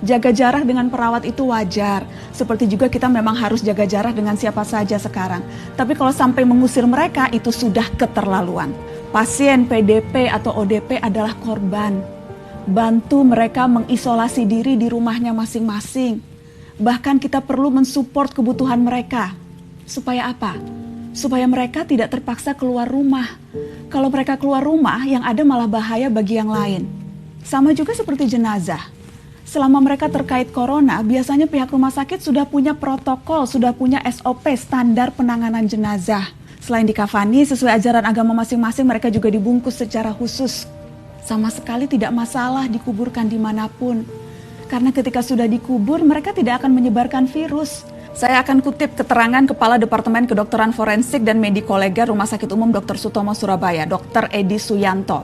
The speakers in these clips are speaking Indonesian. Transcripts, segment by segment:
Jaga jarak dengan perawat itu wajar, seperti juga kita memang harus jaga jarak dengan siapa saja sekarang. Tapi kalau sampai mengusir mereka, itu sudah keterlaluan. Pasien PDP atau ODP adalah korban. Bantu mereka mengisolasi diri di rumahnya masing-masing. Bahkan kita perlu mensupport kebutuhan mereka. Supaya apa? Supaya mereka tidak terpaksa keluar rumah. Kalau mereka keluar rumah, yang ada malah bahaya bagi yang lain. Sama juga seperti jenazah. Selama mereka terkait corona, biasanya pihak rumah sakit sudah punya protokol, sudah punya SOP, standar penanganan jenazah. Selain dikafani sesuai ajaran agama masing-masing, mereka juga dibungkus secara khusus. Sama sekali tidak masalah dikuburkan dimanapun. Karena ketika sudah dikubur, mereka tidak akan menyebarkan virus. Saya akan kutip keterangan Kepala Departemen Kedokteran Forensik dan Medikoleger Rumah Sakit Umum Dr. Sutomo Surabaya, Dr. Edi Suyanto.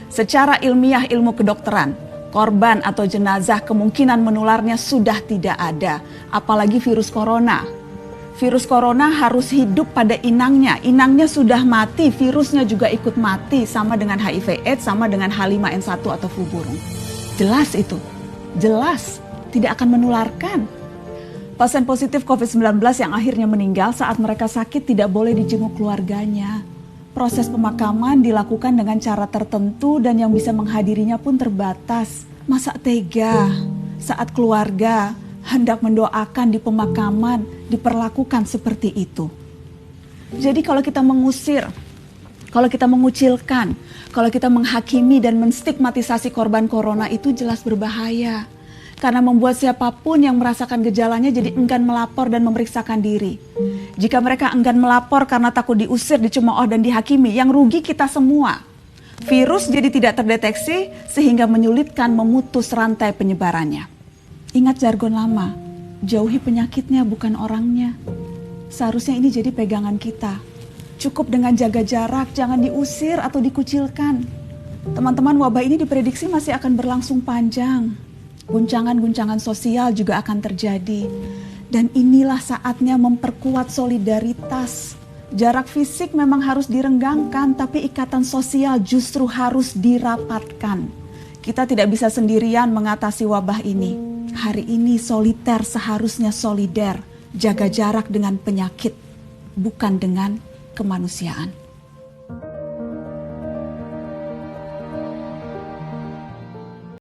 Secara ilmiah ilmu kedokteran, korban atau jenazah kemungkinan menularnya sudah tidak ada, apalagi virus corona. Virus corona harus hidup pada inangnya. Inangnya sudah mati, virusnya juga ikut mati, sama dengan HIV/AIDS, sama dengan H5N1 atau flu burung. Jelas itu, jelas tidak akan menularkan. Pasien positif COVID-19 yang akhirnya meninggal saat mereka sakit tidak boleh dijenguk keluarganya. Proses pemakaman dilakukan dengan cara tertentu dan yang bisa menghadirinya pun terbatas. Masa tega saat keluarga hendak mendoakan di pemakaman diperlakukan seperti itu. Jadi kalau kita mengusir, kalau kita mengucilkan, kalau kita menghakimi dan menstigmatisasi korban corona itu jelas berbahaya. Karena membuat siapapun yang merasakan gejalanya jadi enggan melapor dan memeriksakan diri. Jika mereka enggan melapor karena takut diusir, dicemooh dan dihakimi, yang rugi kita semua. Virus jadi tidak terdeteksi sehingga menyulitkan memutus rantai penyebarannya. Ingat jargon lama, jauhi penyakitnya bukan orangnya. Seharusnya ini jadi pegangan kita. Cukup dengan jaga jarak, jangan diusir atau dikucilkan. Teman-teman, wabah ini diprediksi masih akan berlangsung panjang. Guncangan-guncangan sosial juga akan terjadi. Dan inilah saatnya memperkuat solidaritas. Jarak fisik memang harus direnggangkan, tapi ikatan sosial justru harus dirapatkan. Kita tidak bisa sendirian mengatasi wabah ini. Hari ini soliter seharusnya solider. Jaga jarak dengan penyakit, bukan dengan kemanusiaan.